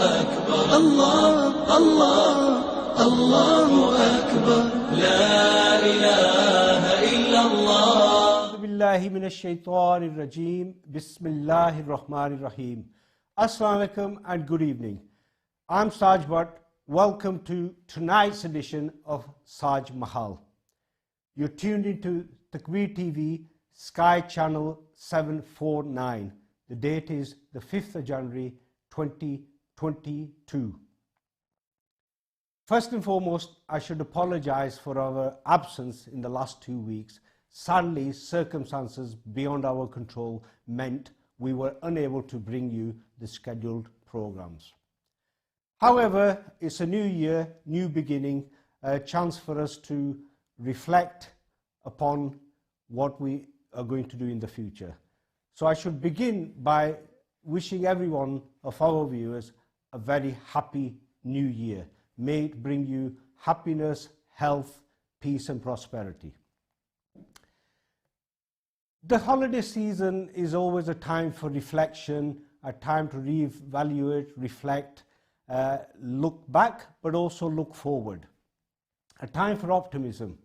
أكبر الله الله الله أكبر لا إله إلا الله. أعوذ بالله من الشيطان الرجيم. بسم الله الرحمن الرحيم. Assalamu alaikum and good evening. I'm SAJ Bhatt. Welcome to tonight's edition of SAJ Mahal. You're tuned into Takbeer TV, SKY Channel 749. The date is the 5th of January 2022. First and foremost, I should apologize for our absence in the last 2 weeks. Sadly, circumstances beyond our control meant we were unable to bring you the scheduled programs. However, it's a new year, new beginning, a chance for us to reflect upon what we are going to do in the future. So I should begin by wishing every one of our viewers a very happy new year. May it bring you happiness, health, peace and prosperity. The holiday season is always a time for reflection, a time to reevaluate, reflect, look back, but also look forward. A time for optimism.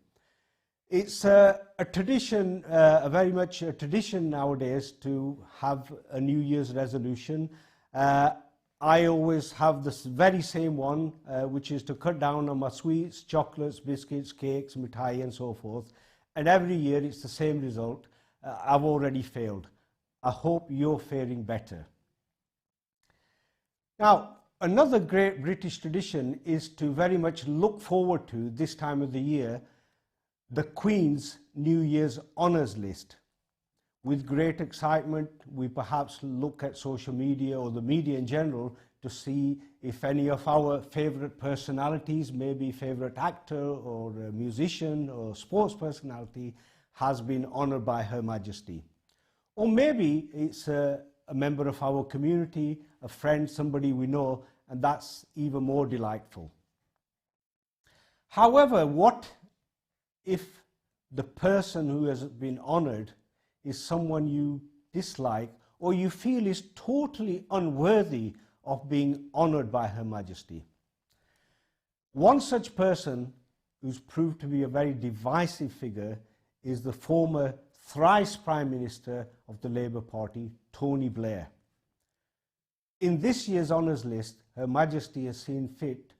It's a tradition, very much a tradition nowadays to have a New Year's resolution. I always have this very same one, which is to cut down on my sweets, chocolates, biscuits, cakes, mithai and so forth. And every year it's the same result. I've already failed. I hope you're faring better. Now, another great British tradition is to very much look forward to this time of the year, the Queen's New Year's Honours List. With great excitement, we perhaps look at social media or the media in general to see if any of our favourite personalities, maybe favourite actor or a musician or sports personality, has been honoured by Her Majesty. Or maybe it's a member of our community, a friend, somebody we know, and that's even more delightful. However, what if the person who has been honoured is someone you dislike or you feel is totally unworthy of being honoured by Her Majesty? One such person who's proved to be a very divisive figure is the former thrice Prime Minister of the Labour Party, Tony Blair. In this year's honours list, Her Majesty has seen fit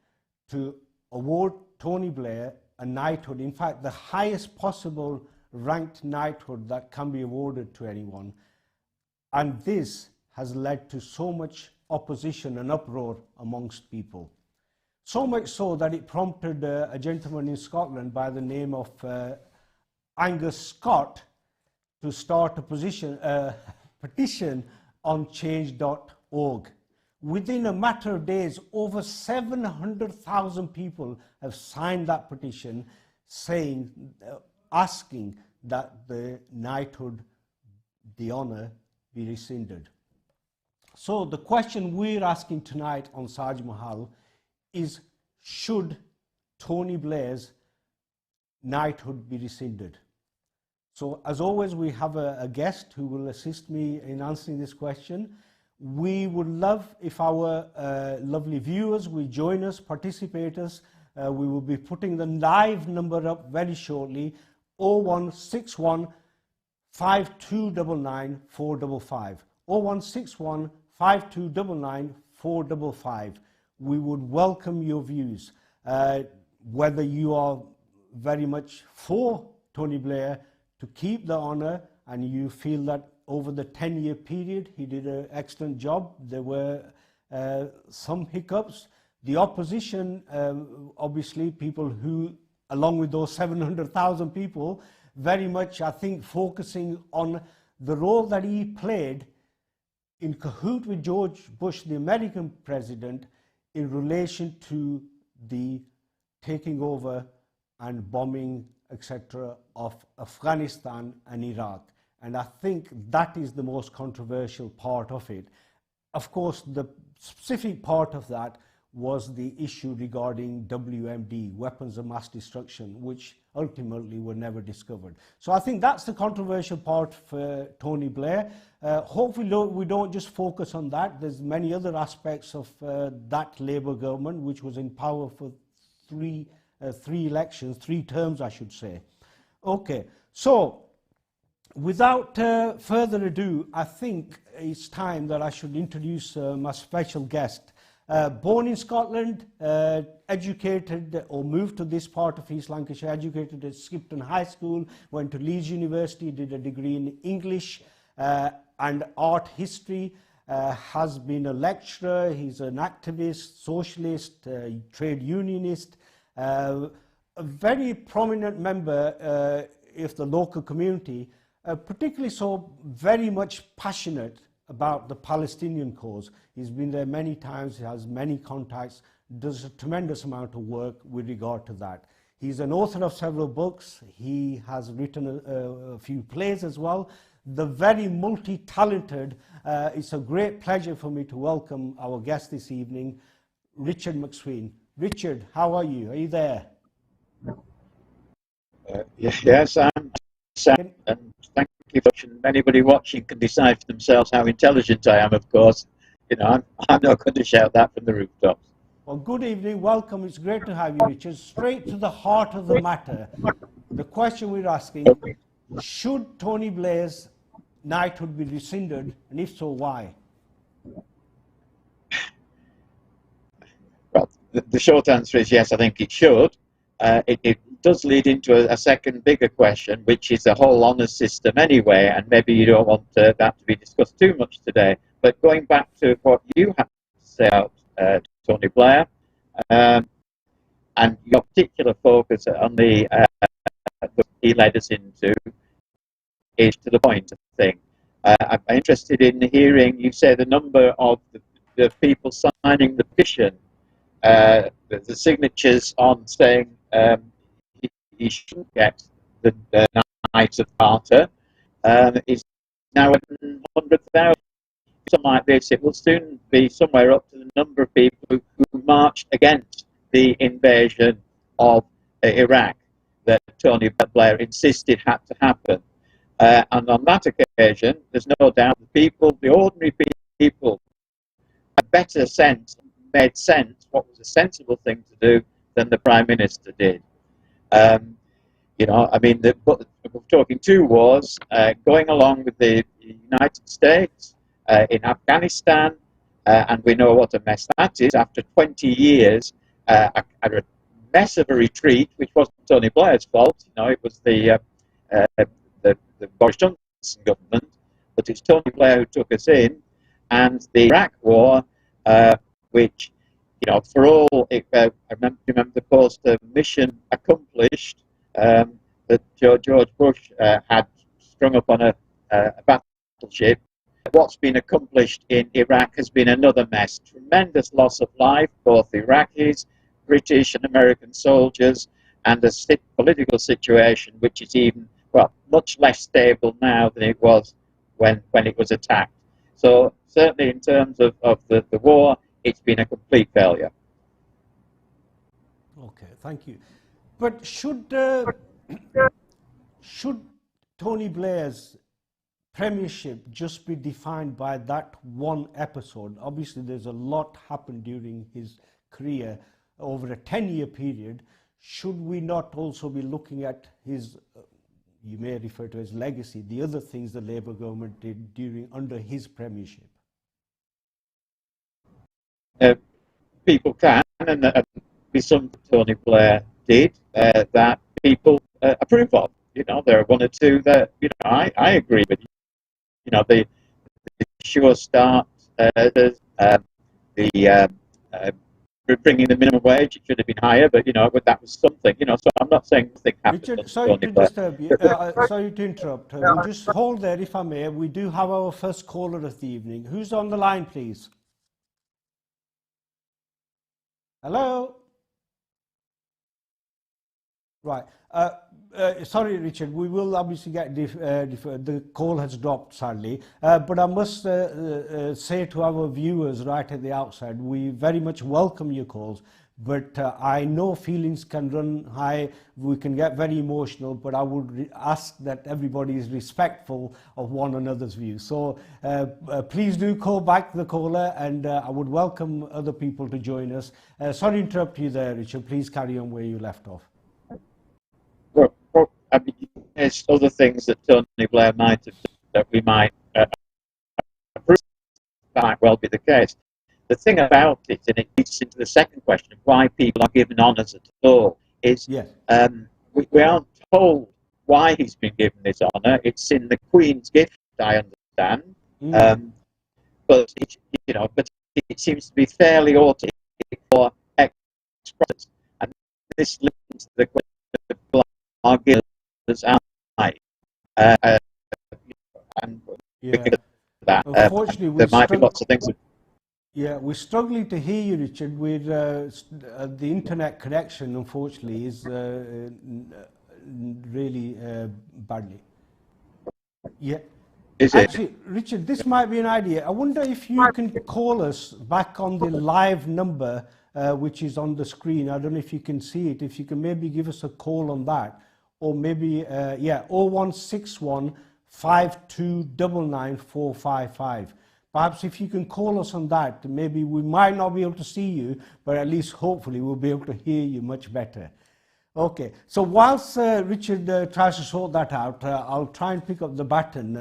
to award Tony Blair a knighthood, in fact the highest possible ranked knighthood that can be awarded to anyone. And this has led to so much opposition and uproar amongst people. So much so that it prompted a gentleman in Scotland by the name of Angus Scott to start a petition on change.org. Within a matter of days, over 700,000 people have signed that petition saying, asking that the knighthood, the honour, be rescinded. So the question we're asking tonight on SAJ Mahal is, should Tony Blair's knighthood be rescinded? So as always, we have a guest who will assist me in answering this question. We would love if our lovely viewers will join us, participate us. We will be putting the live number up very shortly, 0161 5299 455. 0161 5299 455. We would welcome your views. Whether you are very much for Tony Blair to keep the honour and you feel that over the 10-year period he did an excellent job. There were some hiccups. The opposition, obviously people who, along with those 700,000 people, very much I think focusing on the role that he played in cahoot with George Bush, the American president, in relation to the taking over and bombing, etc., of Afghanistan and Iraq. And I think that is the most controversial part of it. Of course, the specific part of that was the issue regarding WMD, weapons of mass destruction, which ultimately were never discovered. So I think that's the controversial part for Tony Blair. Hopefully we don't just focus on that. There's many other aspects of that Labour government, which was in power for three elections, 3 terms, I should say. Okay, so without further ado, I think it's time that I should introduce my special guest. Born in Scotland, educated or moved to this part of East Lancashire, educated at Skipton High School, went to Leeds University, did a degree in English and art history, has been a lecturer, he's an activist, socialist, trade unionist, a very prominent member of the local community, particularly so very much passionate about the Palestinian cause. He's been there many times, he has many contacts, does a tremendous amount of work with regard to that. He's an author of several books, he has written a few plays as well. The very multi-talented, it's a great pleasure for me to welcome our guest this evening, Richard McSween. Richard, how are you? Are you there? Yes, I'm Sam, and thank you for watching. Anybody watching can decide for themselves how intelligent I am, of course. You know, I'm not going to shout that from the rooftops. Well, good evening, welcome. It's great to have you, Richard. Straight to the heart of the matter. The question we're asking, should Tony Blair's knighthood be rescinded, and if so, why? Well, the short answer is yes, I think it should. It does lead into a second bigger question, which is the whole honours system anyway, and maybe you don't want that to be discussed too much today. But going back to what you have to say about Tony Blair, and your particular focus on the that he led us into, is to the point of the thing. I'm interested in hearing you say the number of the people signing the petition, the signatures on saying he shouldn't get the Knights of Garter is now 100,000. Something like this, it will soon be somewhere up to the number of people who marched against the invasion of Iraq that Tony Blair insisted had to happen. And on that occasion, there's no doubt the ordinary people, made sense what was a sensible thing to do than the Prime Minister did. You know, I mean, what we're talking 2 wars, going along with the United States in Afghanistan, and we know what a mess that is. After 20 years, a mess of a retreat, which wasn't Tony Blair's fault. You know, it was the Boris Johnson government, but it's Tony Blair who took us in, and the Iraq War, which, you know, for all, I remember the post, mission accomplished, that George Bush had strung up on a battleship. What's been accomplished in Iraq has been another mess. Tremendous loss of life, both Iraqis, British and American soldiers, and a political situation which is even, well, much less stable now than it was when it was attacked. So certainly in terms of the war, it's been a complete failure. Okay, thank you. But should Tony Blair's premiership just be defined by that one episode? Obviously, there's a lot happened during his career over a 10-year period. Should we not also be looking at his, you may refer to as legacy, the other things the Labour government did under his premiership? People can, and be something Tony Blair did that people approve of. You know, there are 1 or 2 that, you know, I agree with. You know, the sure start, the bringing the minimum wage, it should have been higher, but, you know, that was something, you know, so I'm not saying nothing happened. Richard, sorry to disturb you, sorry to interrupt. We'll just hold there, if I may. We do have our first caller of the evening. Who's on the line, please? Hello? Right. Sorry, Richard, we will obviously get the call has dropped sadly, but I must say to our viewers right at the outset, we very much welcome your calls, but I know feelings can run high, we can get very emotional, but I would ask that everybody is respectful of one another's views. So please do call back the caller, and I would welcome other people to join us. Sorry to interrupt you there, Richard, please carry on where you left off. Well, I mean, there's other things that Tony Blair might have done that we might approve, might well be the case. The thing about it, and it leads into the second question of why people are given honours at all, is yes. We aren't told why he's been given this honour. It's in the Queen's gift, I understand, but it seems to be fairly automatic for ex-presidents, and this links to the question of Blair given as ally, and because of that, unfortunately, there might be lots of things. Yeah, we're struggling to hear you, Richard. With the internet connection, unfortunately, is really badly. Yeah. Actually, Richard, this might be an idea. I wonder if you can call us back on the live number, which is on the screen. I don't know if you can see it. If you can maybe give us a call on that, or maybe 0161 5299 455. Perhaps if you can call us on that, maybe we might not be able to see you, but at least hopefully we'll be able to hear you much better. Okay, so whilst Richard tries to sort that out, I'll try and pick up the baton.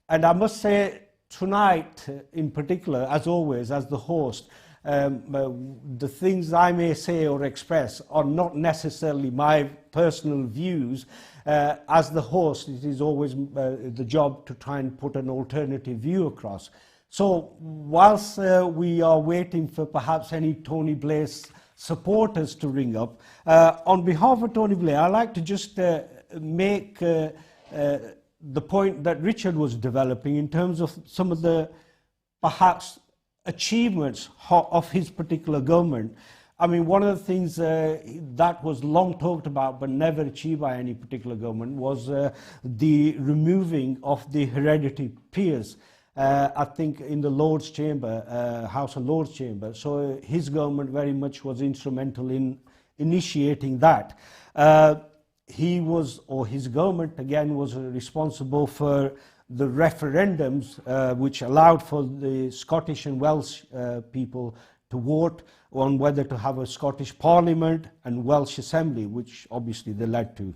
And I must say, tonight in particular, as always, as the host, the things I may say or express are not necessarily my personal views. As the host, it is always the job to try and put an alternative view across. So whilst we are waiting for perhaps any Tony Blair's supporters to ring up, on behalf of Tony Blair, I'd like to just make the point that Richard was developing in terms of some of the perhaps achievements of his particular government. I mean, one of the things that was long talked about but never achieved by any particular government was the removing of the hereditary peers. I think in the Lord's Chamber, House of Lords Chamber. So his government very much was instrumental in initiating that. He was, or his government again, was responsible for the referendums which allowed for the Scottish and Welsh people to vote on whether to have a Scottish Parliament and Welsh Assembly, which obviously they led to.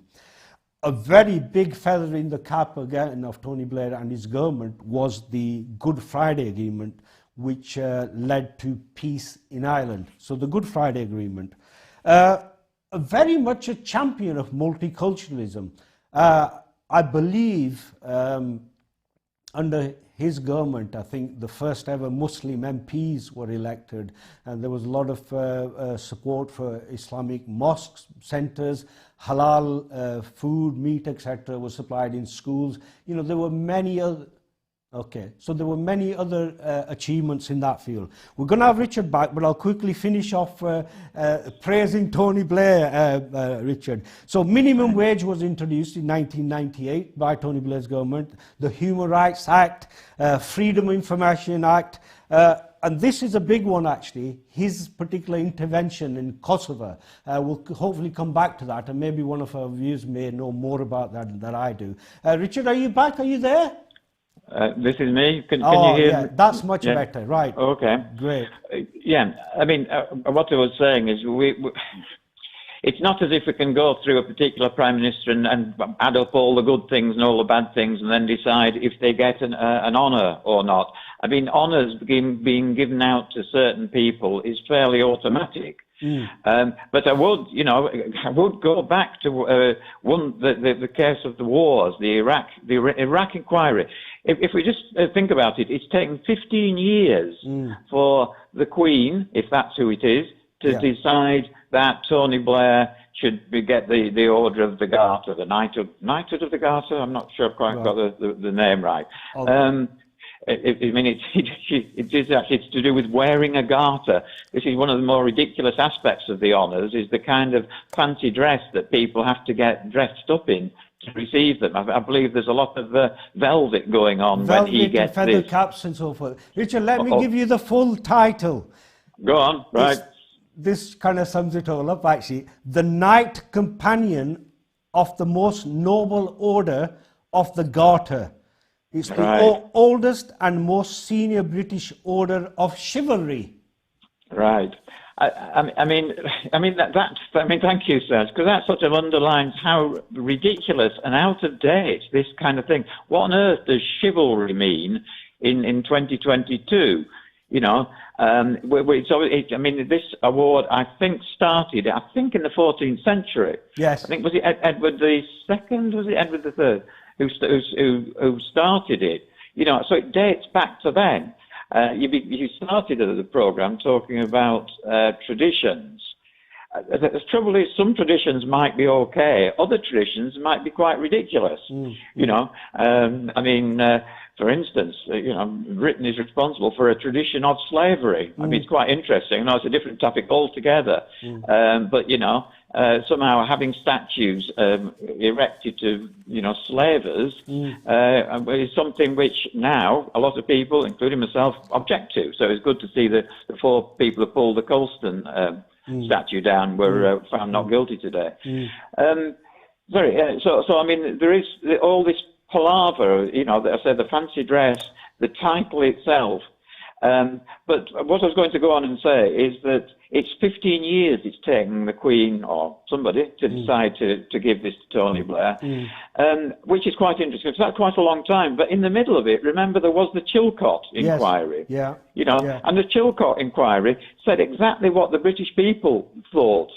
A very big feather in the cap again of Tony Blair and his government was the Good Friday Agreement, which led to peace in Ireland. So the Good Friday Agreement. Very much a champion of multiculturalism. I believe under his government, I think the first ever Muslim MPs were elected, and there was a lot of support for Islamic mosques, centres, halal food, meat, etc. was supplied in schools. You know, there were many other. Okay, so there were many other achievements in that field. We're going to have Richard back, but I'll quickly finish off praising Tony Blair, Richard. So minimum wage was introduced in 1998 by Tony Blair's government, the Human Rights Act, Freedom of Information Act, and this is a big one actually, his particular intervention in Kosovo. We'll hopefully come back to that, and maybe one of our viewers may know more about that than I do. Richard, are you back? Are you there? This is me. Can you hear me? That's much better, right. Okay. Great. Yeah, I mean, what I was saying is it's not as if we can go through a particular Prime Minister and add up all the good things and all the bad things and then decide if they get an honour or not. I mean, honours being given out to certain people is fairly automatic. But I would go back to the case of the wars, the Iraq inquiry. If we just think about it, it's taken 15 years for the Queen, if that's who it is, to decide that Tony Blair should get the Order of the Garter, the Knighthood of the Garter. I'm not sure I've quite got the name right. I mean, it's to do with wearing a garter. This is one of the more ridiculous aspects of the honours, is the kind of fancy dress that people have to get dressed up in to receive them. I believe there's a lot of velvet going on when he gets and feather this. caps and so forth. Richard, let me give you the full title. Go on, right. This kind of sums it all up, actually. The Knight Companion of the Most Noble Order of the Garter. It's the oldest and most senior British order of chivalry. Right. I mean, thank you, Serge, because that sort of underlines how ridiculous and out of date this kind of thing. What on earth does chivalry mean in 2022? You know, this award, I think, started, in the 14th century. Yes. I think, was it Edward II? Was it Edward III who started it? You know, so it dates back to then. You started the program talking about traditions. The trouble is, some traditions might be okay, other traditions might be quite ridiculous. You know, for instance, Britain is responsible for a tradition of slavery. I mean, it's quite interesting. I know it's a different topic altogether, but somehow having statues erected to slavers is something which now a lot of people, including myself, object to. So it's good to see the 4 people who pulled the Colston statue down were found not guilty today. So I mean, there is all this palaver, I said, the fancy dress, the title itself. But what I was going to go on and say is that it's 15 years it's taken the Queen or somebody to decide to give this to Tony Blair, which is quite interesting. So that's quite a long time. But in the middle of it, remember, there was the Chilcot inquiry. Yes. And the Chilcot inquiry said exactly what the British people thought.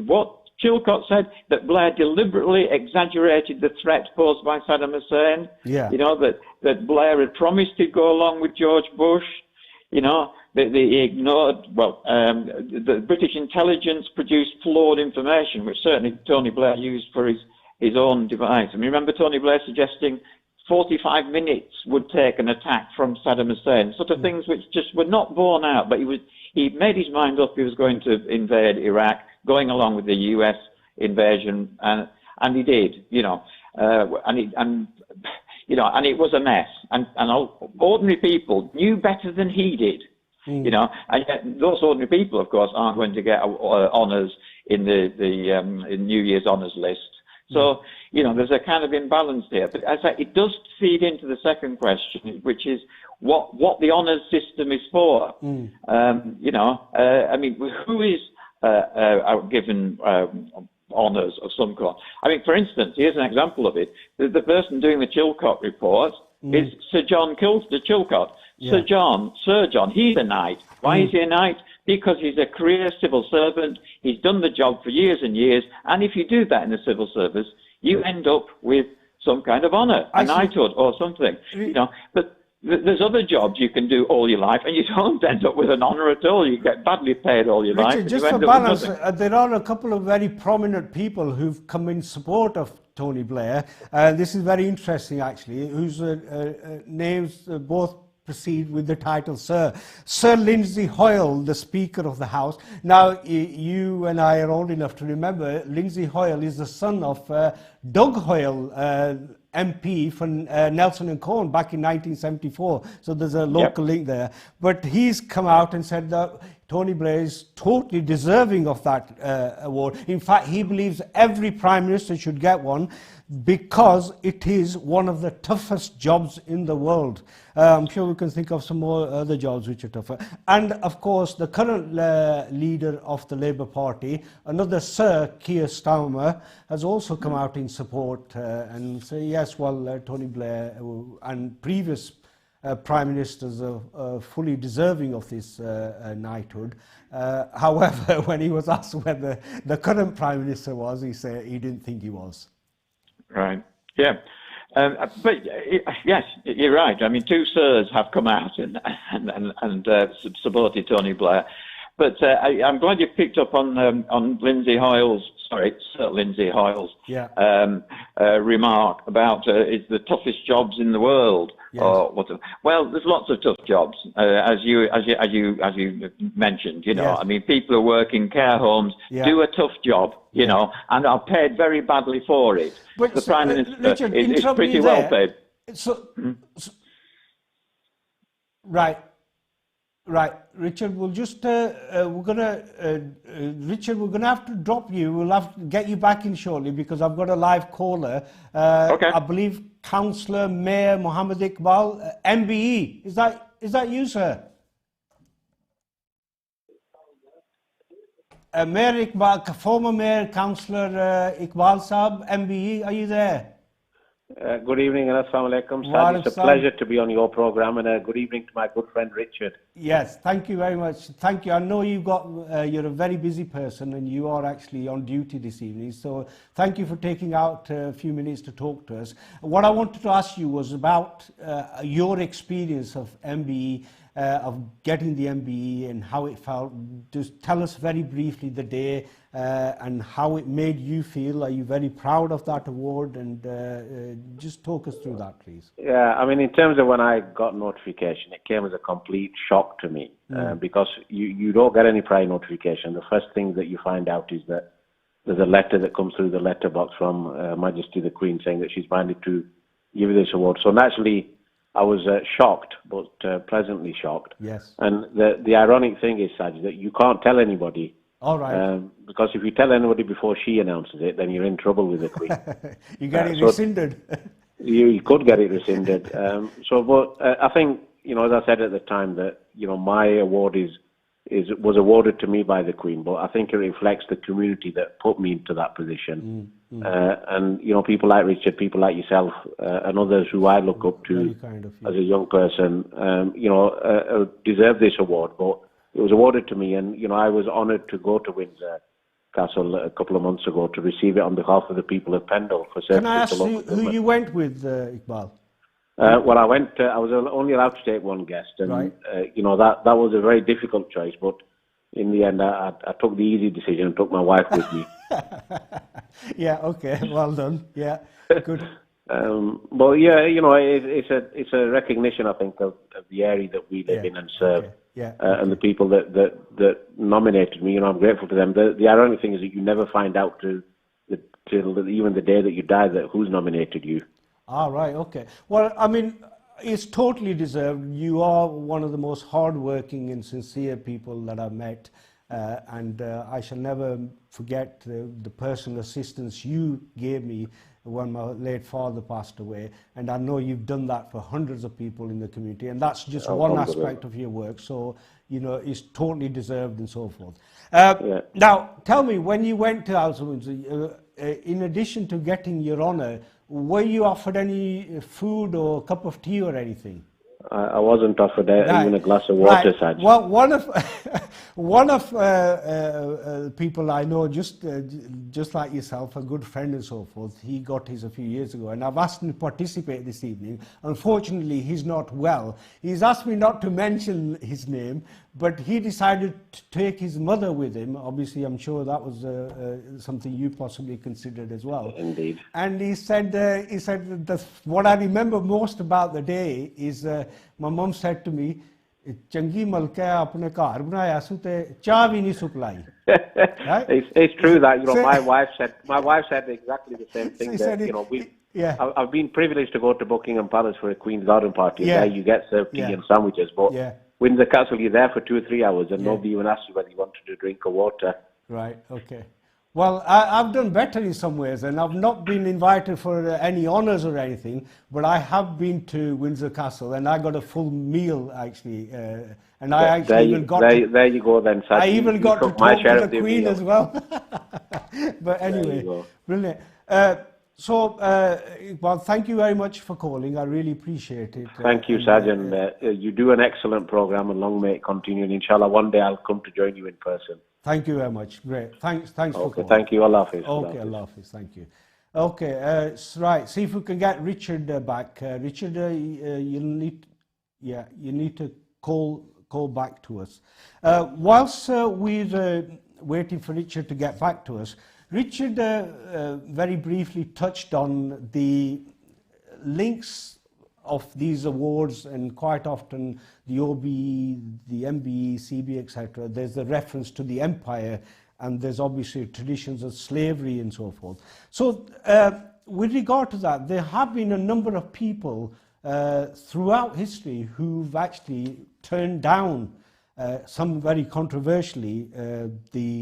What Chilcot said, that Blair deliberately exaggerated the threat posed by Saddam Hussein. That Blair had promised he'd go along with George Bush. They ignored, the British intelligence produced flawed information, which certainly Tony Blair used for his own device. I mean, remember Tony Blair suggesting 45 minutes would take an attack from Saddam Hussein, sort of things which just were not borne out, but he made his mind up he was going to invade Iraq, going along with the US invasion, and he did, and it was a mess, and ordinary people knew better than he did, and yet those ordinary people, of course, aren't going to get honours in the New Year's honours list. So, there's a kind of imbalance here. But as I say, it does feed into the second question, which is what the honours system is for. I mean, who is given honours of some kind? I mean, for instance, here's an example of it. The person doing the Chilcot report is Sir John Chilcot. Sir John, he's a knight. Why is he a knight? Because he's a career civil servant. He's done the job for years and years. And if you do that in the civil service, you end up with some kind of honour, a knighthood or something. But there's other jobs you can do all your life, and you don't end up with an honour at all. You get badly paid all your life. Just for balance, there are a couple of very prominent people who've come in support of Tony Blair. This is very interesting, actually, whose names both proceed with the title Sir. Sir Lindsay Hoyle, the Speaker of the House. Now, you and I are old enough to remember Lindsay Hoyle is the son of Doug Hoyle, MP for Nelson and Cohen back in 1974. So there's a local link there. But he's come out and said that Tony Blair is totally deserving of that award. In fact, he believes every Prime Minister should get one because it is one of the toughest jobs in the world. I'm sure we can think of some more other jobs which are tougher. And of course, the current leader of the Labour Party, another Sir Keir Starmer, has also come out in support and say, yes, well, Tony Blair and previous Prime Ministers are fully deserving of this knighthood. However, when he was asked whether the current Prime Minister was, he said he didn't think he was. Right. Yeah. But yes, you're right. I mean, 2 sirs have come out and supported Tony Blair. But I'm glad you picked up on Lindsay Hoyle's, sorry, Sir Lindsay Hoyle's Yeah. Remark about it's the toughest jobs in the world. Yes. Or what? Well, there's lots of tough jobs, as you mentioned. You know, Yes. I mean, people who work in care homes Yeah. do a tough job, you know, and are paid very badly for it. But The Prime Minister Richard, is interrupt pretty me well there. paid. So, right. Right, Richard. We'll just we're gonna have to drop you. We'll have to get you back in shortly because I've got a live caller. Okay. I believe Councillor Mayor Mohammed Iqbal, MBE. Is that you, sir? Mayor Iqbal, former Mayor Councillor Iqbal Saab, MBE. Are you there? Good evening and assalamu alaikum. Wa It's a alaikum. pleasure to be on your program, and a good evening to my good friend Richard. Yes, thank you very much. Thank you. I know you're a very busy person and you are actually on duty this evening. So thank you for taking out a few minutes to talk to us. What I wanted to ask you was about your experience of MBE, of getting the MBE and how it felt. Just tell us very briefly the day and how it made you feel. Are you very proud of that award? And just talk us through that, please. Yeah, I mean, in terms of when I got notification, it came as a complete shock to me because you don't get any prior notification. The first thing that you find out is that there's a letter that comes through the letterbox from Her Majesty the Queen saying that she's minded to give you this award. So naturally, I was shocked, but pleasantly shocked. Yes. And the ironic thing is, Saj, that you can't tell anybody. All right. Because if you tell anybody before she announces it, then you're in trouble with the Queen. You get it so rescinded. you could get it rescinded. But I think, you know, as I said at the time, that, you know, my award was awarded to me by the Queen, but I think it reflects the community that put me into that position. And, you know, people like Richard, people like yourself, and others who I look up to Very kind of you. as a young person, you know, deserve this award. But it was awarded to me, and, you know, I was honoured to go to Windsor Castle a couple of months ago to receive it on behalf of the people of Pendle for service. Can I ask who you went with, Iqbal? Well, I went. I was only allowed to take one guest, and Right. you know, that was a very difficult choice. But in the end, I took the easy decision and took my wife with me. Yeah. Okay. Well done. Yeah. Good. But yeah, you know, it's a recognition, I think, of the area that we live in and serve, Okay. Yeah. and the people that nominated me. You know, I'm grateful to them. The ironic thing is that you never find out till even the day that you die that who's nominated you. Ah, right. Okay. Well, I mean, it's totally deserved. You are one of the most hardworking and sincere people that I've met, and I shall never forget the personal assistance you gave me when my late father passed away. And I know you've done that for hundreds of people in the community, and that's just one aspect of your work. So, you know, it's totally deserved and so forth. Now, tell me, when you went to House of Windsor, in addition to getting your honour, were you offered any food or a cup of tea or anything? I wasn't offered even a glass of water, Saj. Well, one of people I know, just like yourself, a good friend and so forth, he got his a few years ago, and I've asked him to participate this evening. Unfortunately, he's not well. He's asked me not to mention his name, but he decided to take his mother with him. Obviously, I'm sure that was something you possibly considered as well. Indeed. And he said that what I remember most about the day is my mum said to me, "Changi malka hai apne ghar banaya su te cha bhi nahi supply." Right? It's true that, you know, my wife said exactly the same thing. That, you know, I've been privileged to go to Buckingham Palace for a Queen's Garden party. Yeah. There you get served tea and sandwiches, but Windsor Castle, you're there for 2 or 3 hours, and nobody even asks you whether you wanted a drink or water. Right. Okay. Well, I've done better in some ways, and I've not been invited for any honours or anything, but I have been to Windsor Castle, and I got a full meal actually, and I actually even got there you go then. Saj. I even got to talk to the Queen as well. But anyway, brilliant. Well, thank you very much for calling. I really appreciate it. Thank you, Saj, and you do an excellent program, and long may it continue. And inshallah, one day I'll come to join you in person. Thank you very much. Great. Thanks for calling. Thank you. Allah Hafiz. Okay, Allah Hafiz. Thank you. Okay, right. See if we can get Richard back. Richard, you need to call call back to us. Whilst we're waiting for Richard to get back to us, Richard very briefly touched on the links of these awards, and quite often the OBE, the MBE, CBE, etc. There's a reference to the empire, and there's obviously traditions of slavery and so forth. So with regard to that, there have been a number of people throughout history who've actually turned down, some very controversially, the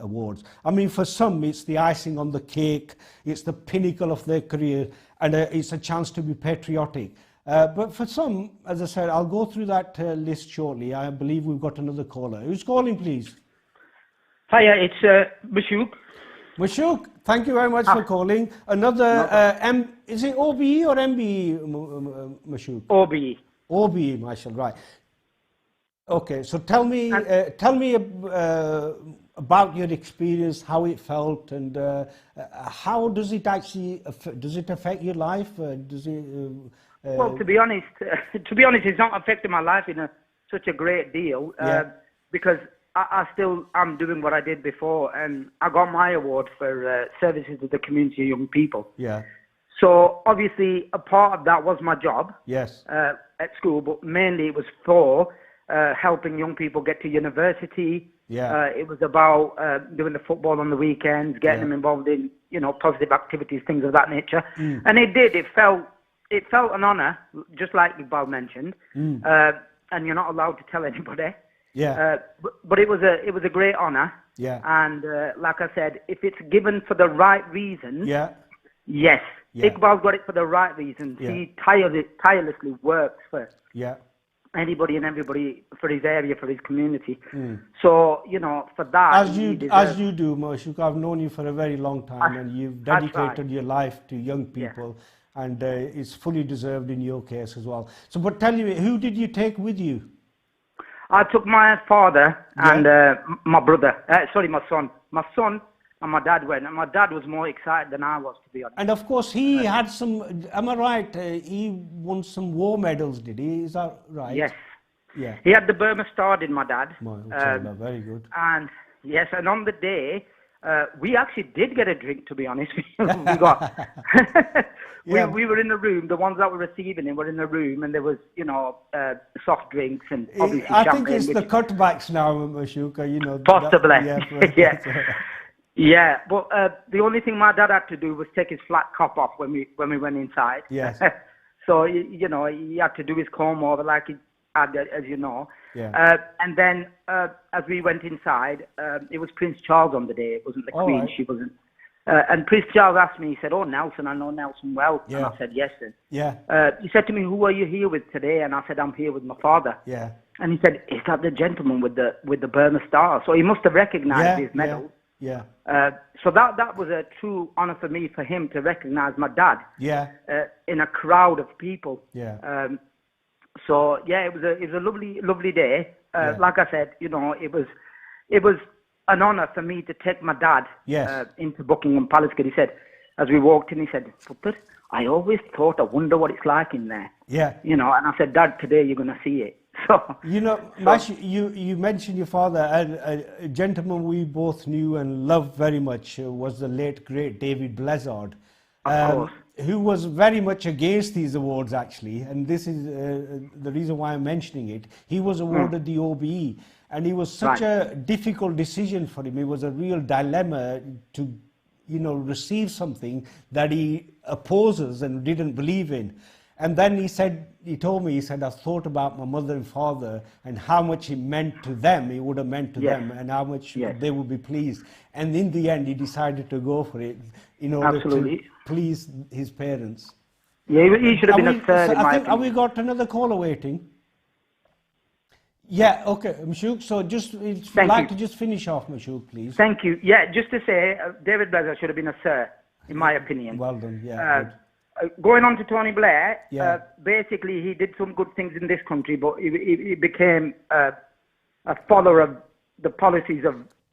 awards. I mean, for some, it's the icing on the cake, it's the pinnacle of their career, and it's a chance to be patriotic. But for some, as I said, I'll go through that list shortly. I believe we've got another caller. Who's calling, please? Hiya, it's Mashouk. Mashouk, thank you very much for calling. Another, is it OBE or MBE, Mashouk? OBE. OBE, mashallah, right. Okay, so tell me about your experience, how it felt, and how does it actually affect your life? Well, to be honest, it's not affecting my life in such a great deal, because I still am doing what I did before, and I got my award for services to the community of young people. Yeah. So obviously, a part of that was my job. Yes. At school, but mainly it was for helping young people get to university. Yeah. It was about doing the football on the weekends, getting them involved in, positive activities, things of that nature. And it did. It felt an honour, just like Iqbal mentioned. And you're not allowed to tell anybody. Yeah. But it was a great honour. Yeah. And like I said, if it's given for the right reasons, yeah. Yes. Yeah. Iqbal's got it for the right reasons. Yeah. He tirelessly works for anybody and everybody, for his area, for his community. So, for that... As you do, Mashouk, I've known you for a very long time, and you've dedicated your life to young people, and it's fully deserved in your case as well. So, but tell me, who did you take with you? I took my father and my brother, my son. My son and my dad went, and my dad was more excited than I was, to be honest. And of course, he had some, am I right, he won some war medals, did he? Is that right? Yes. Yeah. He had the Burma Star, did my dad. Very good. And yes, and on the day, we actually did get a drink, to be honest. we got... we were in the room, the ones that were receiving it were in the room, and there was, soft drinks and obviously champagne. I think it's the cutbacks now, Mashouk, Possibly. Yeah, but the only thing my dad had to do was take his flat top off when we went inside. Yes. So, he had to do his comb over like he had, as you know. Yeah. And then as we went inside, it was Prince Charles on the day. It wasn't the Queen. Right. She wasn't. And Prince Charles asked me, he said, "Oh, Nelson, I know Nelson well." Yeah. And I said, "Yes, sir." Yeah. He said to me, "Who are you here with today?" And I said, "I'm here with my father." Yeah. And he said, "Is that the gentleman with the Burma Star?" So he must have recognized his medal. Yeah. So that was a true honor for me, for him to recognize my dad. Yeah. In a crowd of people. Yeah. So yeah, it was a lovely day. Like I said, it was an honor for me to take my dad into Buckingham Palace. Because he said, as we walked in, he said, "Puppet, I always thought, I wonder what it's like in there." Yeah. And I said, "Dad, today you're going to see it." So, Mash, you mentioned your father, and a gentleman we both knew and loved very much was the late, great David Blizzard, who was very much against these awards, actually. And this is the reason why I'm mentioning it. He was awarded the OBE, and it was such a difficult decision for him. It was a real dilemma to, receive something that he opposes and didn't believe in. And then he told me, I thought about my mother and father and how much it meant to them, it would have meant to them, and how much they would be pleased. And in the end, he decided to go for it in order to please his parents. Yeah, he should have been a third, in my opinion. Have we got another caller waiting? Yeah, okay, Mashouk. So if you'd like to just finish off, Mashouk, please. Thank you. Yeah, just to say, David Blizzard should have been a sir, in my opinion. Well done, yeah. Going on to Tony Blair, basically he did some good things in this country, but he became a follower of the policies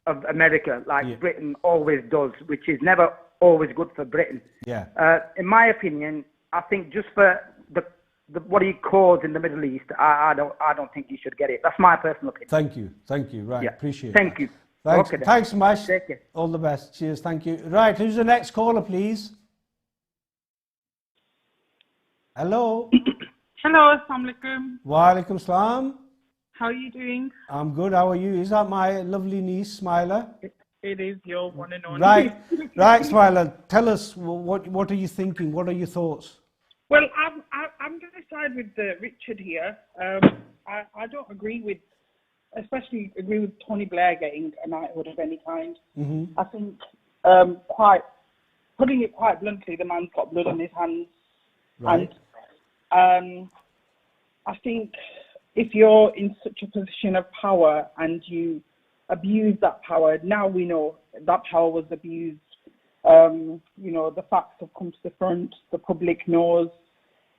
of America, like Britain always does, which is never always good for Britain. Yeah. In my opinion, I think just for what he caused in the Middle East, I don't think he should get it. That's my personal opinion. Thank you. Right, appreciate Thank that. you. Thanks, Okay, thanks, Mash. Take care. All the best. Cheers. Thank you. Right, who's the next caller, please? Hello. Hello, assalamu alaikum. Wa alaikum salam. How are you doing? I'm good. How are you? Is that my lovely niece, Smiler? It is your one and only. Right, Smiler. Tell us what are you thinking? What are your thoughts? Well, I'm going to side with Richard here. I don't agree especially with Tony Blair getting a knighthood of any kind. Mm-hmm. I think, putting it quite bluntly, the man's got blood on his hands. Right. And I think if you're in such a position of power and you abuse that power, now we know that power was abused. The facts have come to the front. The public knows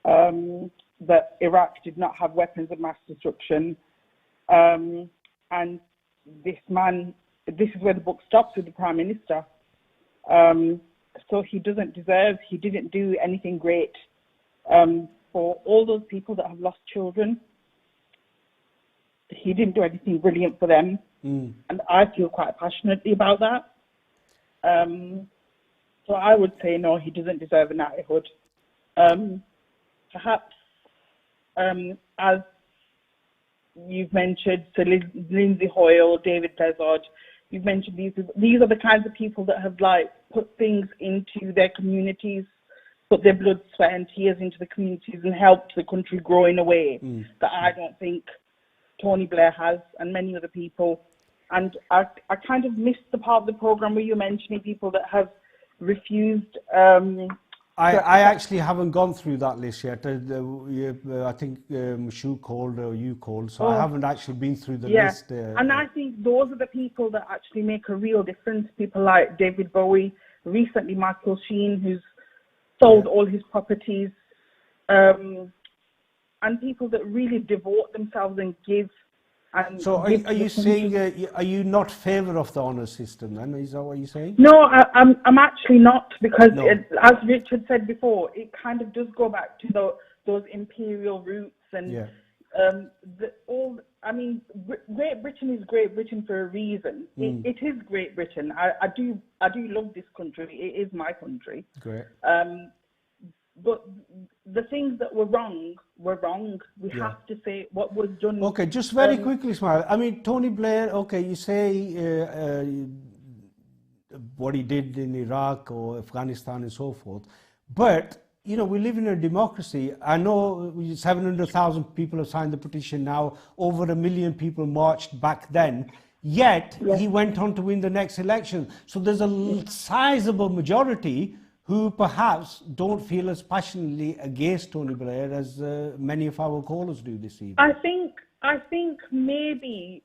that Iraq did not have weapons of mass destruction. And this man, this is where the book stops with the Prime Minister. So he didn't do anything great for all those people that have lost children. He didn't do anything brilliant for them. And I feel quite passionately about that. So I would say, no, he doesn't deserve a knighthood. Perhaps, as you've mentioned, so Lindsay Hoyle, David Bezod, you've mentioned these are the kinds of people that have put things into their communities, put their blood, sweat and tears into the communities and helped the country grow in a way that I don't think Tony Blair has, and many other people. And I kind of missed the part of the program where you're mentioning people that have refused. I actually haven't gone through that list yet. I think Shu called or you called, so I haven't actually been through the list. And I think those are the people that actually make a real difference. People like David Bowie, recently Michael Sheen, who's sold all his properties, and people that really devote themselves and give. And so are you saying, are you not favour of the honour system then? Is that what you're saying? No, I'm actually not, because as Richard said before, it kind of does go back to those imperial roots and Great Britain is Great Britain for a reason. It is Great Britain. I do love this country. It is my country. Great. But the things that were wrong were wrong. We have to say what was done. Okay, just very quickly, Smile. I mean, Tony Blair, okay, you say what he did in Iraq or Afghanistan and so forth. But, we live in a democracy. I know 700,000 people have signed the petition now. Over 1 million people marched back then. Yet, he went on to win the next election. So there's a sizable majority who perhaps don't feel as passionately against Tony Blair as many of our callers do this evening. I think maybe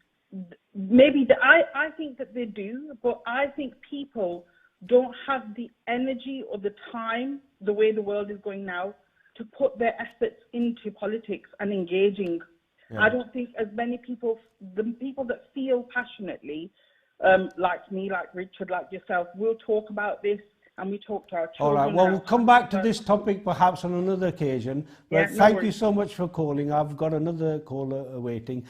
I think that they do, but I think people don't have the energy or the time, the way the world is going now, to put their efforts into politics and engaging. I don't think as many people, the people that feel passionately, like me, like Richard, like yourself, will talk about this. And we talk to our children. All right, well, we'll come back to this topic perhaps on another occasion. But thank you so much for calling. I've got another caller waiting.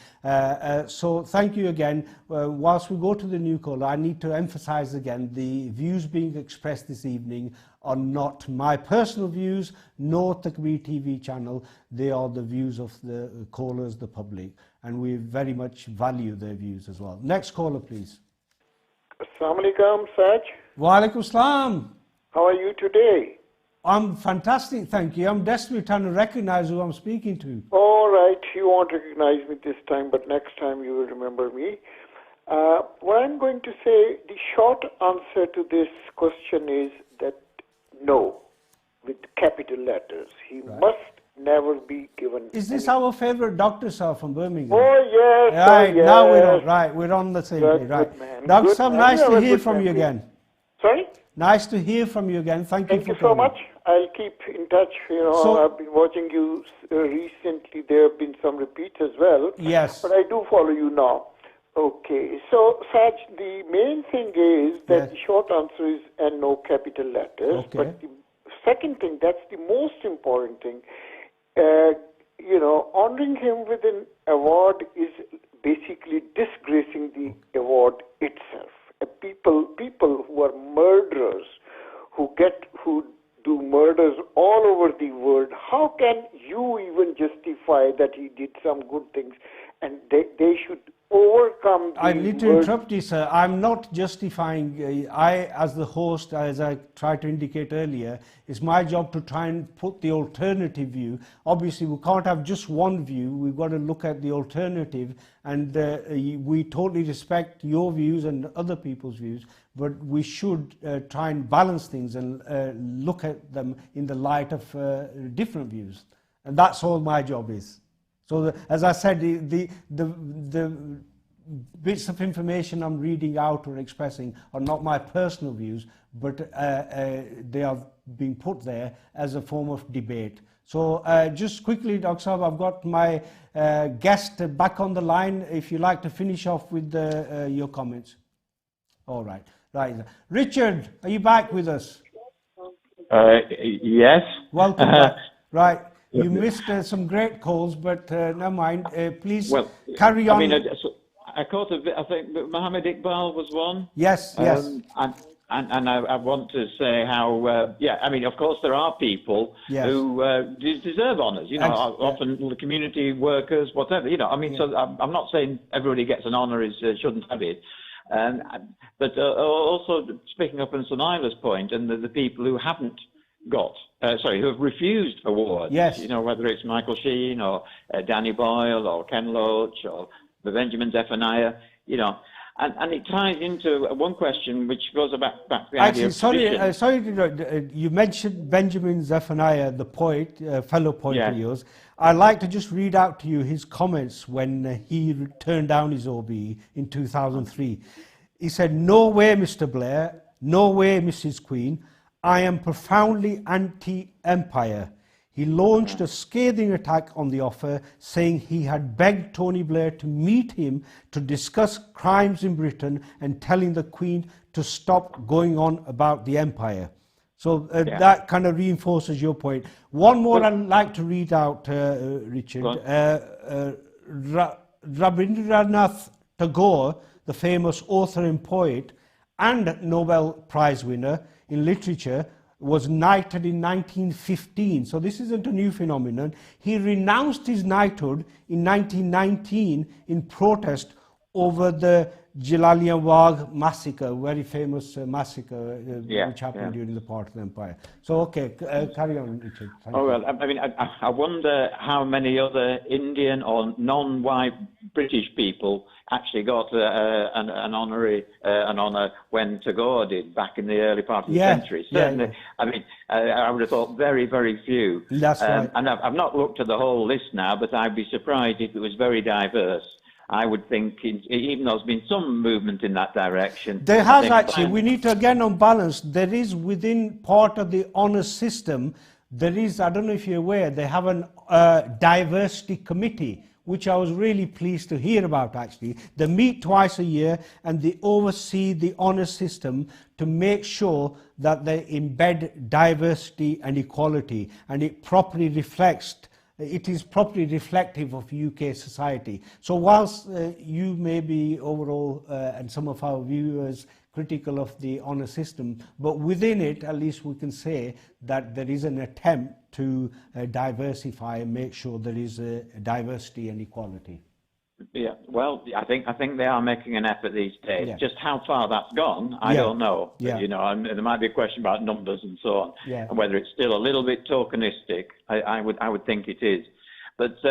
So thank you again. Whilst we go to the new caller, I need to emphasize again, the views being expressed this evening are not my personal views, nor Takbeer TV channel. They are the views of the callers, the public. And we very much value their views as well. Next caller, please. Assalamu alaikum, Saj. Wa alaikum salam. How are you today? I'm fantastic, thank you. I'm desperately trying to recognize who I'm speaking to. All right, you won't recognize me this time, but next time you will remember me. What I'm going to say, the short answer to this question is that no, with capital letters. He must never be given. Is this our favorite doctor, sir, from Birmingham? Oh, yes. Right, yes. now we're on the same page. Right. Doctor, Sahab, nice to hear from you again. Sorry? Nice to hear from you again. Thank you for so much. I'll keep in touch. I've been watching you recently. There have been some repeats as well. Yes. But I do follow you now. Okay. So, Saj, the main thing is that the short answer is and no capital letters. Okay. But the second thing, that's the most important thing. honoring him with an award is basically disgracing the award itself. People who are murderers, who do murders all over the world, how can you even justify that he did some good things and they should overcome the I need to interrupt you, sir. I'm not justifying. I, as the host, as I tried to indicate earlier, it's my job to try and put the alternative view. Obviously, we can't have just one view. We've got to look at the alternative, and we totally respect your views and other people's views, but we should try and balance things and look at them in the light of different views. And that's all my job is. So, as I said, the bits of information I'm reading out or expressing are not my personal views, but they are being put there as a form of debate. So, just quickly, Dr. Saab, I've got my guest back on the line. If you'd like to finish off with your comments. All right. Right. Richard, are you back with us? Yes. Welcome back. Right. You missed some great calls, but never mind. Please carry on. I mean, I caught a bit. I think Mohammed Iqbal was one. Yes, yes. And I want to say how, I mean, of course, there are people who deserve honours, often the community workers, whatever, I mean, so I'm not saying everybody gets an honour shouldn't have it. But also picking up on Sunaila's point, and the people who haven't got, who have refused awards, whether it's Michael Sheen or Danny Boyle or Ken Loach or Benjamin Zephaniah, and it ties into one question which goes back to the idea of tradition. Sorry, you mentioned Benjamin Zephaniah, the poet, fellow poet of yours. I'd like to just read out to you his comments when he turned down his OBE in 2003. He said, "No way, Mr. Blair, no way, Mrs. Queen. I am profoundly anti-empire." He launched a scathing attack on the offer, saying he had begged Tony Blair to meet him to discuss crimes in Britain and telling the Queen to stop going on about the empire. So that kind of reinforces your point. One more I'd like to read out, Richard. Rabindranath Tagore, the famous author and poet and Nobel Prize winner in literature, was knighted in 1915. So this isn't a new phenomenon. He renounced his knighthood in 1919 in protest over the Jalalian Bagh massacre, very famous massacre which happened during the Parthian Empire. So, okay, carry on, Richard. Well, I mean, I wonder how many other Indian or non-white British people actually got an honour when Tagore did back in the early part of the century. Certainly, I mean, I would have thought very, very few. That's right. And I've not looked at the whole list now, but I'd be surprised if it was very diverse. I would think, even though there's been some movement in that direction. There has actually. We need to, again, on balance, there is within part of the honours system, there is, I don't know if you're aware, they have a diversity committee, which I was really pleased to hear about, actually. They meet twice a year and they oversee the honours system to make sure that they embed diversity and equality, and it properly reflects. It is properly reflective of UK society. So whilst you may be overall, and some of our viewers, critical of the honour system, but within it, at least we can say that there is an attempt to diversify and make sure there is diversity and equality. Yeah, well, I think they are making an effort these days. Yeah. Just how far that's gone, I don't know. Yeah. And there might be a question about numbers and so on, and whether it's still a little bit tokenistic. I would think it is. But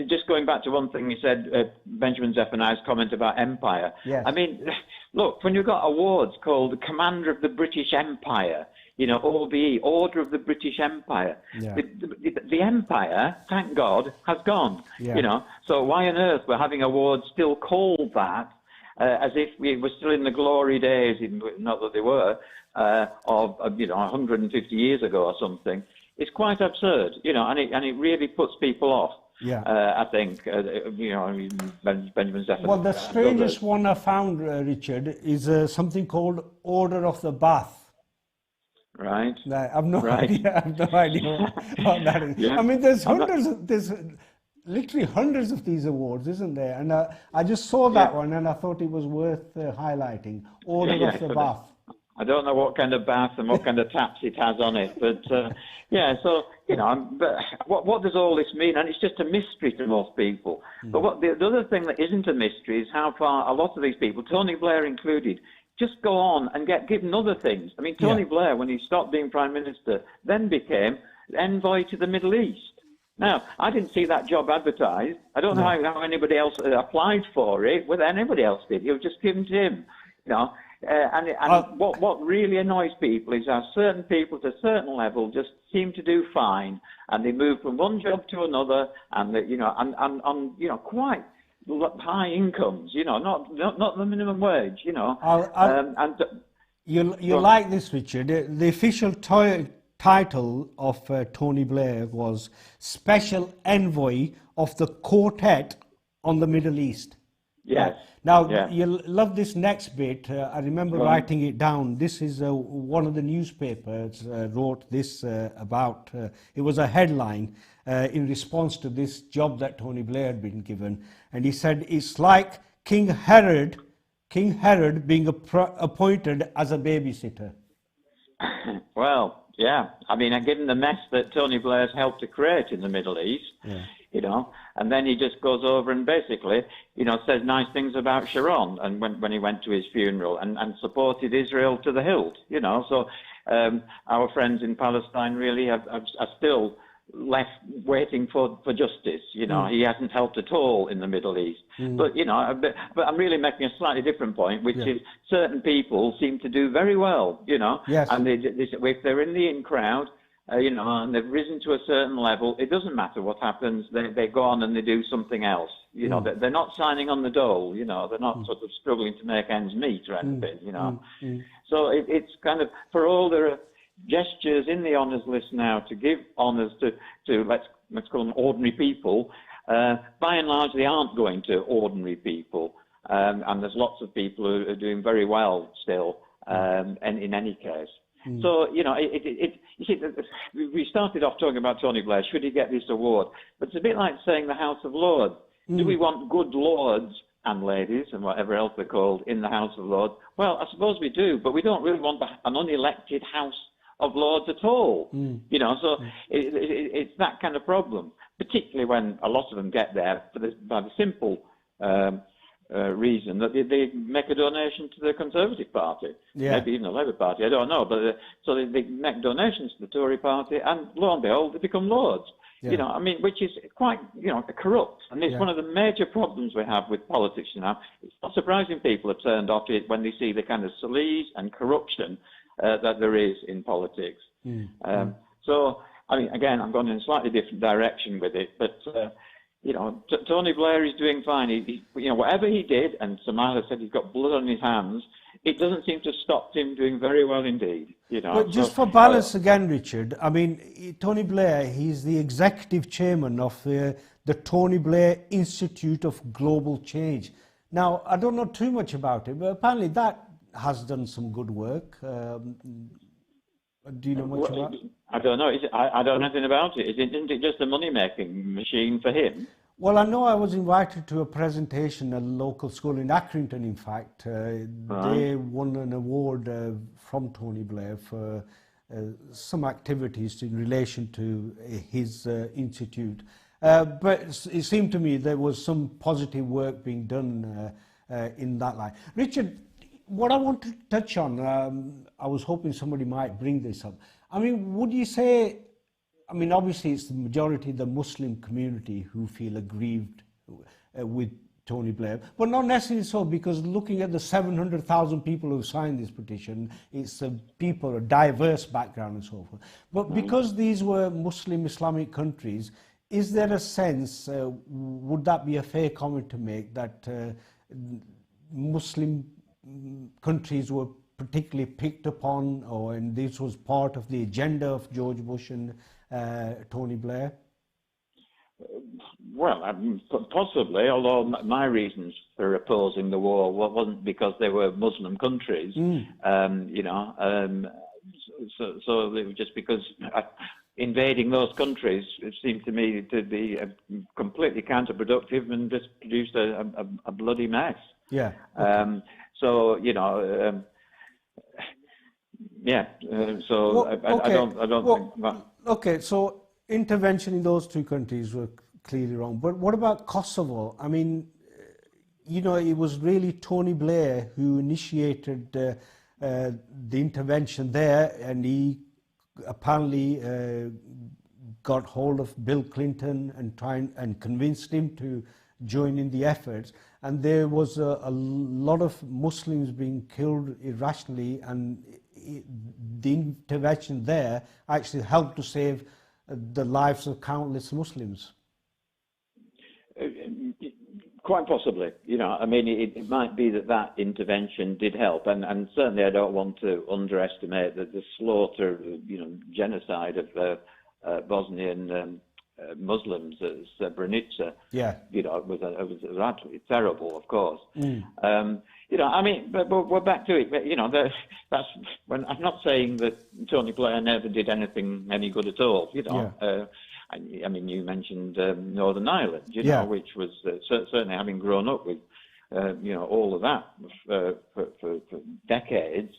just going back to one thing you said, Benjamin Zephaniah's comment about empire. Yes. I mean, look, when you've got awards called Commander of the British Empire, OBE, Order of the British Empire. Yeah. The empire, thank God, has gone. Yeah. So why on earth we're having awards still called that, as if we were still in the glory days, not that they were, of 150 years ago or something. It's quite absurd, and it really puts people off. Yeah. I think, Benjamin Zephaniah. Well, the strangest one I found, Richard, is something called Order of the Bath. Right. I've no idea. I've no idea what that is. Yeah. I mean, there's literally hundreds of these awards, isn't there? And I just saw that one, and I thought it was worth highlighting. Order of the Bath. I don't know what kind of bath and what kind of taps it has on it, but yeah. So but what does all this mean? And it's just a mystery to most people. But what the other thing that isn't a mystery is how far a lot of these people, Tony Blair included, just go on and get given other things. I mean, Tony Blair, when he stopped being Prime Minister, then became envoy to the Middle East. Now, I didn't see that job advertised. I don't know how anybody else applied for it, whether anybody else did. It was just given to him, what really annoys people is how certain people at a certain level just seem to do fine, and they move from one job to another, and quite high incomes, not the minimum wage, You like this, Richard? The official title of Tony Blair was Special Envoy of the Quartet on the Middle East. Yes. Now, you'll love this next bit. I remember writing it down. This is one of the newspapers wrote this about. It was a headline in response to this job that Tony Blair had been given. And he said, it's like King Herod being appointed as a babysitter. Well, yeah. I mean, given the mess that Tony Blair's helped to create in the Middle East, and then he just goes over and basically, says nice things about Sharon and when he went to his funeral and supported Israel to the hilt, So our friends in Palestine really are still left waiting for justice. He hasn't helped at all in the Middle East. But but I'm really making a slightly different point, which is certain people seem to do very well. Yes. And if they're in the in crowd, and they've risen to a certain level, it doesn't matter what happens. They go on and they do something else. They're not signing on the dole. They're not sort of struggling to make ends meet or anything. So it's kind of, for all there are gestures in the honours list now to give honours to let's call them ordinary people. By and large, they aren't going to ordinary people, and there's lots of people who are doing very well still. And in any case. So, you see, we started off talking about Tony Blair. Should he get this award? But it's a bit like saying the House of Lords. Do we want good lords and ladies and whatever else they're called in the House of Lords? Well, I suppose we do, but we don't really want an unelected House of Lords at all. So it's that kind of problem, particularly when a lot of them get there by the simple reason that they make a donation to the Conservative Party, maybe even the Labour Party, I don't know, but so they make donations to the Tory Party, and lo and behold, they become lords. Which is quite, corrupt, and it's one of the major problems we have with politics now. It's not surprising people are turned off it when they see the kind of sleaze and corruption that there is in politics. So, again, I'm going in a slightly different direction with it, but Tony Blair is doing fine. He whatever he did, and Samara said he's got blood on his hands, it doesn't seem to stop him doing very well indeed. But just for balance again, Richard, Tony Blair, he's the executive chairman of the Tony Blair Institute of Global Change. Now, I don't know too much about it, but apparently that has done some good work. Do you know much about it? I don't know. I don't know anything about it. Isn't it just a money-making machine for him? Well, I know I was invited to a presentation at a local school in Accrington, in fact. They won an award from Tony Blair for some activities in relation to his institute. But it seemed to me there was some positive work being done in that line. Richard, what I want to touch on, I was hoping somebody might bring this up. Would you say, obviously it's the majority of the Muslim community who feel aggrieved with Tony Blair, but not necessarily so, because looking at the 700,000 people who signed this petition, it's people of diverse background and so forth. But because these were Muslim Islamic countries, is there a sense, would that be a fair comment to make, that Muslim countries were particularly picked upon, and this was part of the agenda of George Bush and Tony Blair? Well, possibly, although my reasons for opposing the war wasn't because they were Muslim countries. so it was just because invading those countries, it seemed to me to be completely counterproductive and just produced a bloody mess. Yeah. Okay. So you know, yeah. So well, I don't think that. Okay, so intervention in those two countries were clearly wrong. But what about Kosovo? I mean, you know, it was really Tony Blair who initiated the intervention there, and he apparently got hold of Bill Clinton and convinced him to join in the efforts. And there was a lot of Muslims being killed irrationally, and the intervention there actually helped to save the lives of countless Muslims. Quite possibly, you know. I mean, it might be that intervention did help, and certainly I don't want to underestimate the slaughter, you know, genocide of Bosnian Muslims at Srebrenica. Yeah. You know, it was absolutely terrible, of course. You know, I mean, but we're back to it. But, you know, that's when I'm not saying that Tony Blair never did anything any good at all. You know. Yeah. I mean, you mentioned Northern Ireland, you know, which was certainly having grown up with, you know, all of that for decades,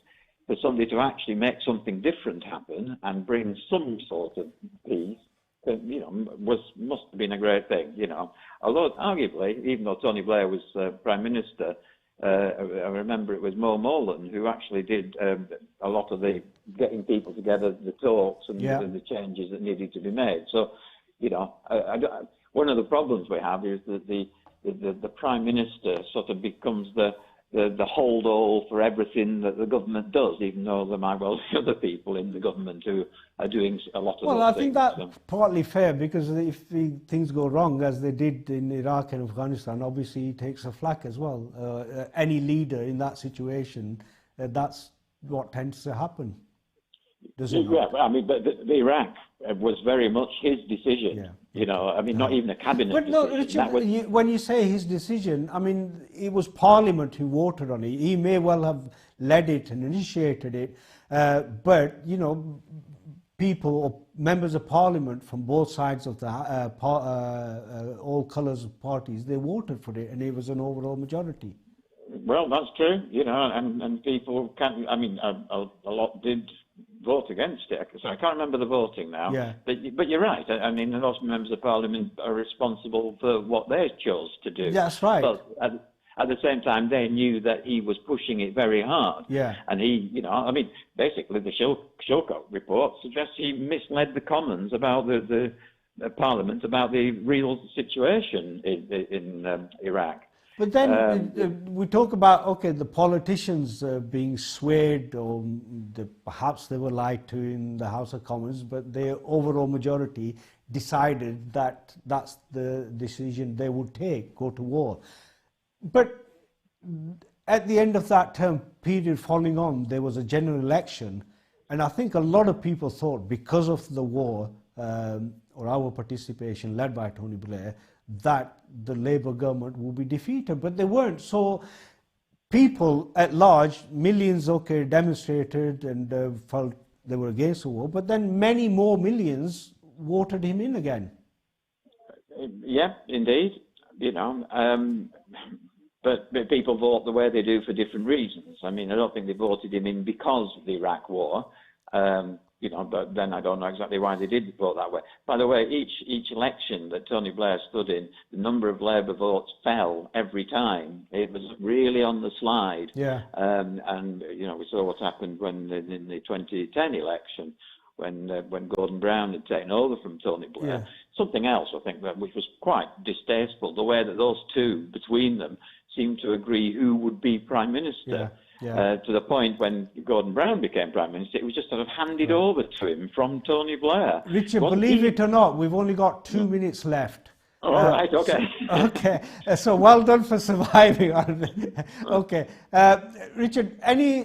for somebody to actually make something different happen and bring some sort of peace, you know, must have been a great thing, you know. Although, arguably, even though Tony Blair was Prime Minister, I remember it was Mo Molan who actually did a lot of the getting people together, the talks and the changes that needed to be made. So, you know, one of the problems we have is that the Prime Minister sort of becomes the hold-all for everything that the government does, even though there might well be other people in the government who are doing a lot of those things. Well, I think that's partly fair, because if things go wrong, as they did in Iraq and Afghanistan, obviously he takes a flak as well. Any leader in that situation, that's what tends to happen. Yeah, I mean, but the Iraq was very much his decision. Yeah. You know, I mean, not even a cabinet but decision. No, Richard, when you say his decision, I mean, it was Parliament who voted on it. He may well have led it and initiated it, but, you know, people or members of Parliament from both sides of the all colours of parties, they voted for it, and it was an overall majority. Well, that's true, you know, and people can't, I mean, a lot did vote against it, so I can't remember the voting now. Yeah. But you're right. I mean, those members of Parliament are responsible for what they chose to do. That's right. But at the same time, they knew that he was pushing it very hard. Yeah. And he, you know, I mean, basically the Shilcock report suggests he misled the Commons about the Parliament about the real situation in Iraq. But then we talk about, okay, the politicians being swayed, or perhaps they were lied to in the House of Commons, but the overall majority decided that that's the decision they would take, go to war. But at the end of that term period following on, there was a general election, and I think a lot of people thought, because of the war, or our participation led by Tony Blair, that the Labour government will be defeated, but they weren't. So people at large, millions, okay, demonstrated and felt they were against the war, but then many more millions voted him in again. Yeah, indeed, you know, but people vote the way they do for different reasons. I mean, I don't think they voted him in because of the Iraq war. You know, but then I don't know exactly why they did vote that way. By the way, each election that Tony Blair stood in, the number of Labour votes fell every time. It was really on the slide. Yeah. And you know, we saw what happened when in the 2010 election, when Gordon Brown had taken over from Tony Blair. Yeah. Something else, I think, which was quite distasteful, the way that those two, between them, seemed to agree who would be Prime Minister. Yeah. Yeah. To the point when Gordon Brown became Prime Minister, it was just sort of handed over to him from Tony Blair. Richard, believe it or not, we've only got 2 minutes left. All right, okay. Okay, so well done for surviving. Okay. Richard, any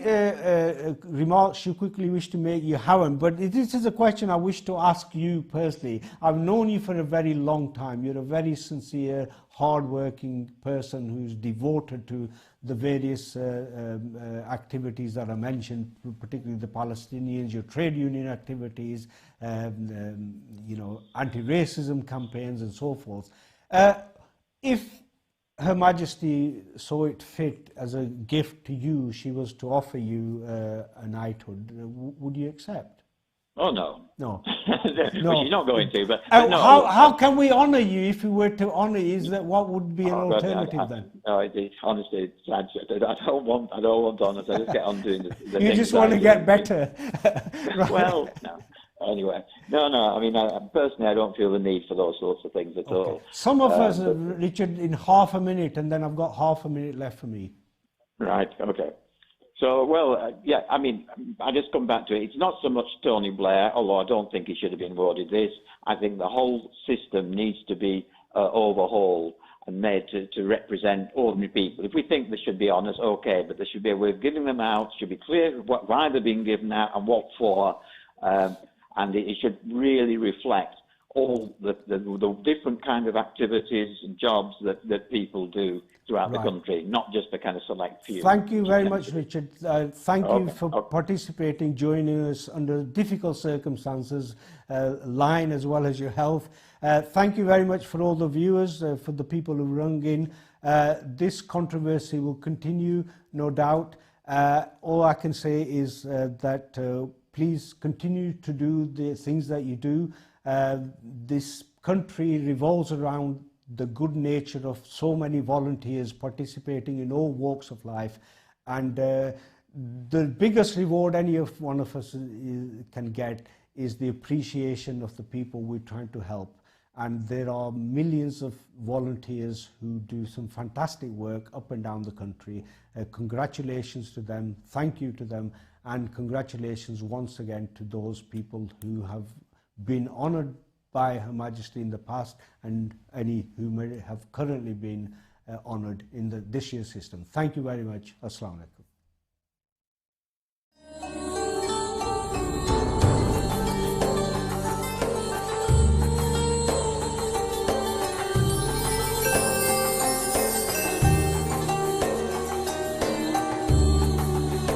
remarks you quickly wish to make? You haven't, but this is a question I wish to ask you personally. I've known you for a very long time. You're a very sincere, hard-working person who's devoted to the various activities that are mentioned, particularly the Palestinians, your trade union activities, you know, anti-racism campaigns and so forth. If Her Majesty saw it fit as a gift to you, she was to offer you a knighthood, would you accept? Oh, no. No. No. Well, she's not going to, but no. How can we honour you if we were to honour you? Is that what would be an alternative then? No, honestly, it's sad. I don't want honours. I just get on doing the you things just want to get better. Right. Well, no. Anyway, no. I mean, personally, I don't feel the need for those sorts of things at all. Some of us, Richard, in half a minute, and then I've got half a minute left for me. Right. Okay. So, well, yeah. I mean, I just come back to it. It's not so much Tony Blair, although I don't think he should have been awarded this. I think the whole system needs to be overhauled and made to represent ordinary people. If we think there should be honours, okay, but there should be a way of giving them out. Should be clear why they're being given out and what for. And it should really reflect all the different kind of activities and jobs that people do throughout the country, not just the kind of select few. Thank you very much, Richard. Thank you for participating, joining us under difficult circumstances, line as well as your health. Thank you very much for all the viewers, for the people who rung in. This controversy will continue, no doubt. All I can say is that please continue to do the things that you do. This country revolves around the good nature of so many volunteers participating in all walks of life, and the biggest reward any of one of us can get is the appreciation of the people we're trying to help. And there are millions of volunteers who do some fantastic work up and down the country. Congratulations to them, thank you to them, and congratulations once again to those people who have been honoured by Her Majesty in the past and any who may have currently been honoured in this year's system. Thank you very much. Assalamu alaikum.